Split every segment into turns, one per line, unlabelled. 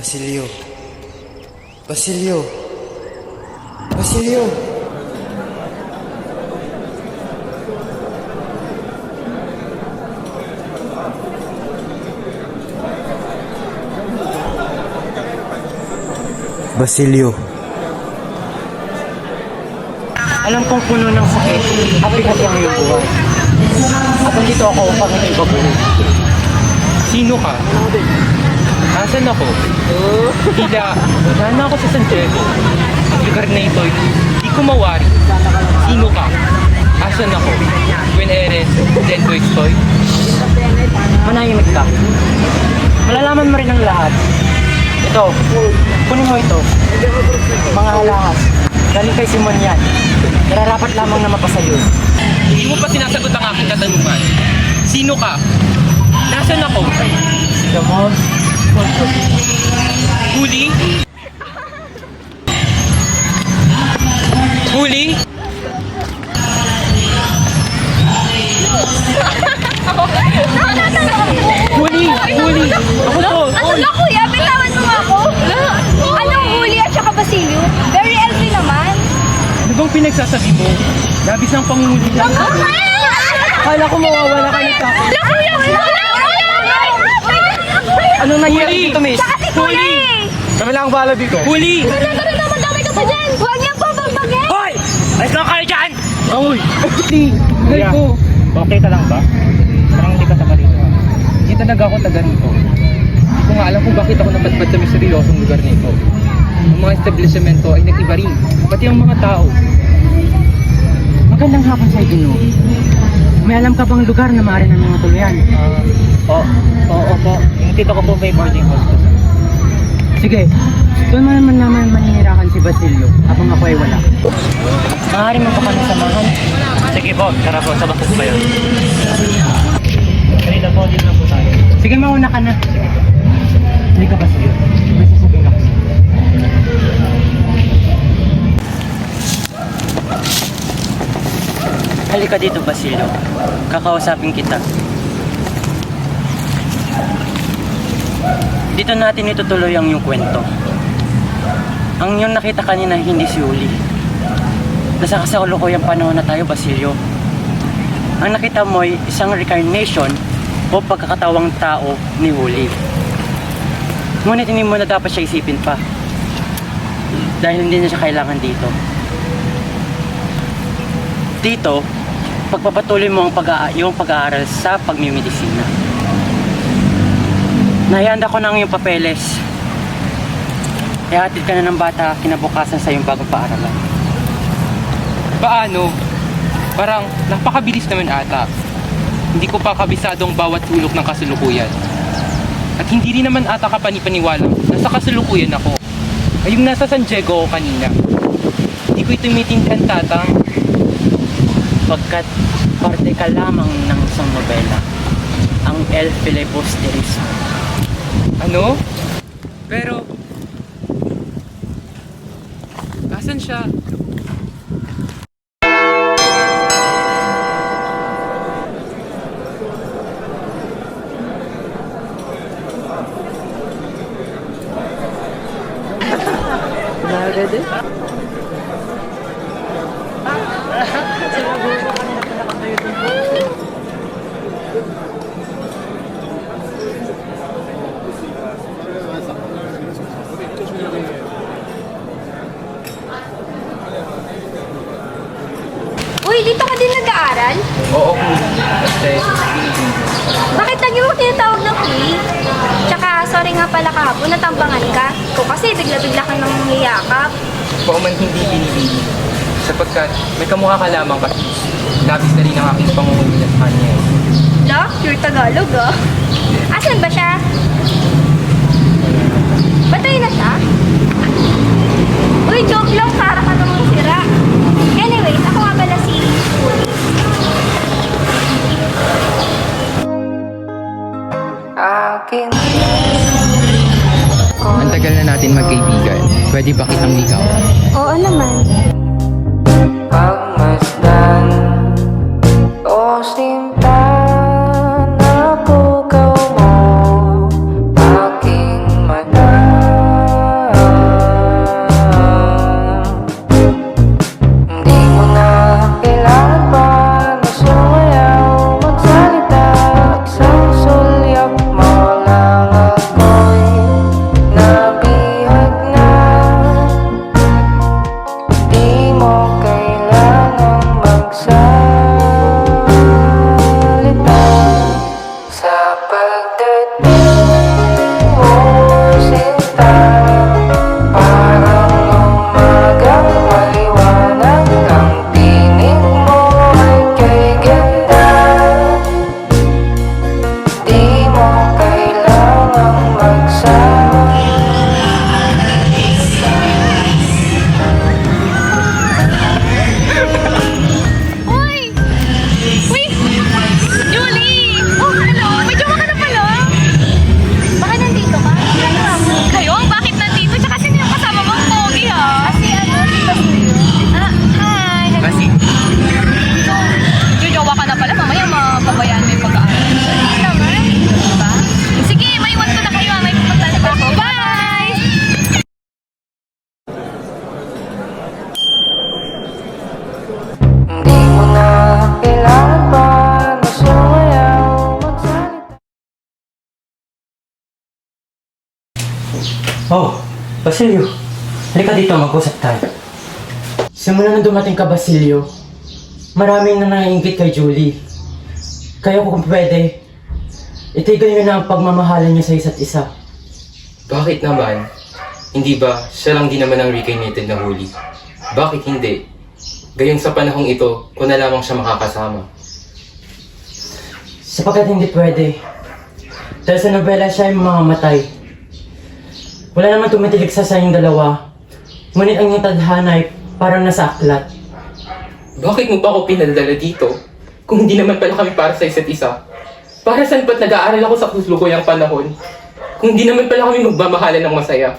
Basilio. Basilio. Basilio. Basilio.
Alam kong puno ng sakit at bigat ang iyong buhay. At nandito ako upang hindi babuhin.
Sino ka? Asan ako? Tila, nana ako sa San Diego. Ang lugar na ito, hindi ko mawari. Sino ka? Asan ako? When eres, then ko estoy?
Manahimik ka. Malalaman mo rin ang lahat. Ito, kunin mo ito. Mga alahas. Galing kay Simon yan. Nararapat lamang na mapasayo.
Hindi mo pa sinasagot ang aking katanungan. Sino ka? Nasaan ako?
Gamot.
Huli? Huli? Huli! Huli! Ako to!
Ano na kuya? Bitawan mo nga ako? Anong huli at saka Basilio? Very healthy naman.
Ano bang pinagsasabi mo? Labis ang pangunguli lang.
Akala ko mawawala ka na sa akin.
Kuya!
Anong nangyari dito, miss?
Saka si kuya eh!
Kami lang ang bala dito.
Huli!
Nagkaroon naman dami ka sa dyan! Huwag niyo po bagbagin!
Hoy! Ayos lang kayo dyan!
Uy! Huli! Ko!
Okay ka lang ba? Parang hindi ka taga rito.
Hindi talaga ako taga rito. Hindi ko nga alam kung bakit ako napadpad sa misteryosong lugar nito. Ang mga establishmento ay nag-iba rin. Pati ang mga tao.
Magandang hapon sa inyo. May alam ka bang lugar na maaari ng mga tuluyan? Oo po. Yung tito ko po may boarding house ko. Sige, doon mo naman maninirakan si Basilio habang ako ay wala. Maaari mo pa kami samahan? Sige po, tara po, sa bakas ba yun? Kanina po, dito na po tayo. Sige, mauna ka na. Hindi ka Basilio. May sasabihin ako sa'yo. Halika dito, Basilio. Kakausapin kita. Dito natin itutuloy ang iyong kwento. Ang iyong nakita kanina hindi si Uli. Nasa kasalukuyang panahon na tayo, Basilio. Ang nakita mo ay isang reincarnation o pagkakatawang tao ni Uli. Ngunit hindi mo na dapat siya isipin pa. Dahil hindi na siya kailangan dito. Dito, pagpapatuloy mo ang iyong pag-aaral sa pagmimedisina. Nahihanda ko na ang iyong papeles. Ihatid ka na ng bata kinabukasan sa iyong bagong paaralan.
Paano? Parang napakabilis naman ata. Hindi ko pa kabisadong bawat sulok ng kasalukuyan. At hindi rin naman ata kapanipaniwalang nasa kasalukuyan ako. Ay yung nasa San Diego ako kanina. Hindi ko ito maintindihan, tatang.
Pagkat parte ka lamang ng isang nobela, ang El Filibusterismo.
Ano? Pero... asan siya?
Uy, dito ka din nag-aaral?
Oo, kasi...
Bakit lagi mo tinatawag na Kuli? Tsaka, sorry nga pala kahapon, natampangan ka. Ikaw kasi bigla-bigla ka nang niyakap.
Baka man hindi binibili. Sapagkat may kamukha ka lamang kasi labis na rin ang aking pangungulila sa kanya.
La, pure Tagalog ah. Asan ba siya? Patay na siya? Uy, joke lang, para ka namang sira. Anyways, ako nga pala si Kuli.
Ang tagal na natin magkaibigan. Pwede ba kitang ligawan?
Oo naman.
Pagmasdan o sinta na pukaw mo, aking mata.
Oh, Basilio. Halika dito, mag-usap tayo. Simula na dumating ka, Basilio, maraming na naiingit kay Julie. Kaya kung pwede, itigil niyo na ang pagmamahalan niyo sa isa't isa.
Bakit naman? Hindi ba siya lang din naman ang reincarnated na huli? Bakit hindi? Gayong sa panahong ito, ko na lamang siya makakasama.
Sapagkat hindi pwede. Dahil sa nobela siya ay mamamatay. Wala naman tumitilig sa inyong dalawa. Ngunit ang iyong tadhana ay parang nasa aklat.
Bakit mo ba ako pinadala dito? Kung hindi naman pala kami para sa isa't isa? Para saan ba't nag-aaral ako sa kasulukuyang panahon? Kung hindi naman pala kami magmamahalan ng masaya?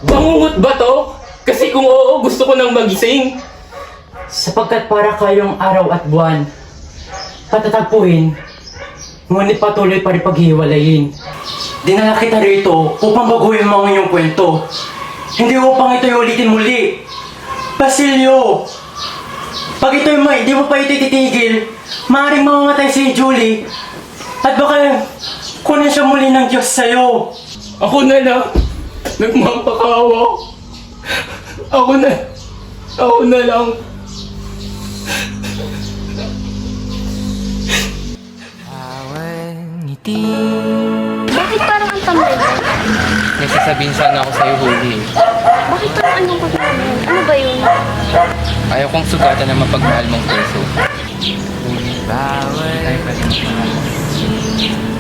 Bangungot ba to? Kasi kung oo, gusto ko nang magising.
Sapagkat para kayong araw at buwan, patatagpuin, ngunit patuloy pa rin paghiwalayin. Dinala kita rito upang baguhin mo ang iyong kwento. Hindi upang ito'y ulitin muli. Basilio! Pag ito'y di mo pa ito titigil, maaaring mamamatay si Julie at baka kunin siya muli ng Diyos sa'yo.
Ako na lang. Nagmapakawa. Ako na lang.
Bakit parang ang tamlay mo?
May sasabihin sana ako sa'yo, Huli.
Bakit parang anong pagmamahal? Ano ba yun?
Ayaw kong sugatan na mapagmahal mong puso.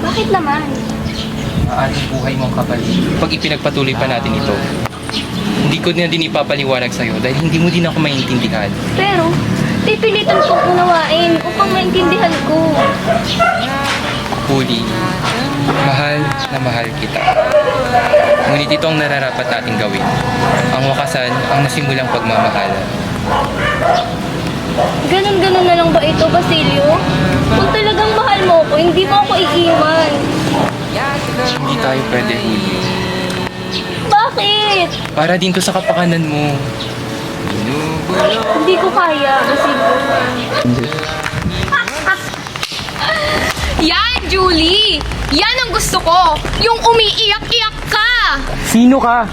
Bakit naman?
Maaring buhay mong kapalit pag ipinagpatuloy pa natin ito. Hindi ko na din ipapaliwanag sa'yo dahil hindi mo din ako maintindihan.
Pero, pipilitan kong unawain upang maintindihan ko.
Huli, mahal na mahal kita. Ngunit ito ang nararapat nating gawin. Ang wakasan ang nasimulang pagmamahalan.
Ganon-ganon na lang ba ito, Basilio? Kung talagang mahal mo ako, hindi mo ako iiwan.
Hindi tayo pwede, Huli.
Bakit?
Para din to sa kapakanan mo.
Hindi ko kaya, Basilio.
Yan, Julie! Yan ang gusto ko! Yung umiiyak-iyak ka!
Sino ka?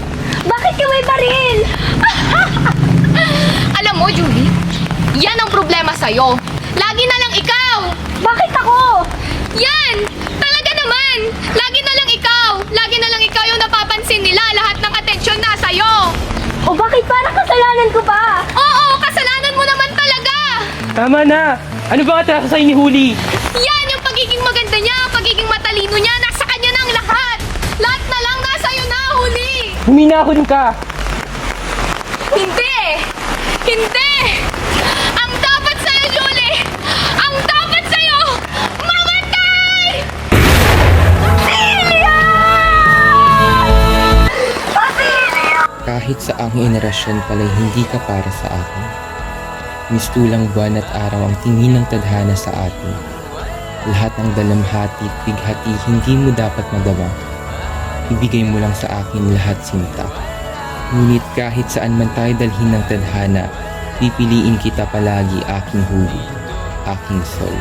Bakit ka may baril?
Alam mo, Julie, yan ang problema sa'yo. Lagi na lang ikaw!
Bakit ako?
Yan! Talaga naman! Lagi na lang ikaw! Lagi na lang ikaw yung napapansin nila. Lahat ng atensyon na sa'yo.
O bakit parang kasalanan ko ba?
Oo, kasalanan mo naman talaga!
Tama na! Ano ba atraso sa'yo ni Huli?
Yan yung pagiging maganda niya, pagiging matalino niya, nasa kanya na ang lahat! Lahat na lang nasa iyo na, Huli!
Huminahon ka!
Hindi! Hindi! Ang dapat sa'yo, Julie! Ang dapat sa'yo! Mamatay!
Kahit sa ang henerasyon pala'y hindi ka para sa akin. Mistulang buwan at araw ang tingin ng tadhana sa atin. Lahat ng dalamhati at bighati hindi mo dapat magawa. Ibigay mo lang sa akin lahat, sinta. Ngunit kahit saan man tayo dalhin ng tadhana, pipiliin kita palagi, aking huli, aking sol.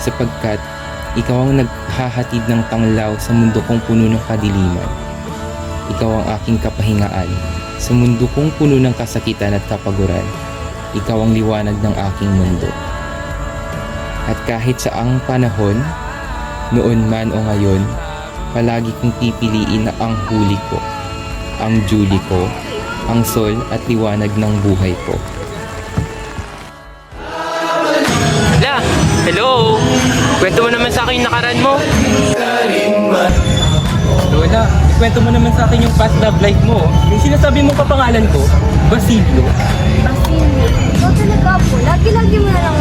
Sapagkat ikaw ang naghahatid ng panglaw sa mundo kong puno ng kadiliman. Ikaw ang aking kapahingaan sa mundo kong puno ng kasakitan at kapaguran. Ikaw ang liwanag ng aking mundo. At kahit sa ang panahon, noon man o ngayon, palagi kong pipiliin na ang huli ko, ang Julie ko, ang sol at liwanag ng buhay ko. La! Hello! Kwento mo naman sa akin yung nakaraan mo. Lola, ikwento mo naman sa akin yung past love life mo. Yung sinasabi mo kapangalan ko, Basilio.
Basilio, ikaw talaga po. Lagi-lagi mo na lang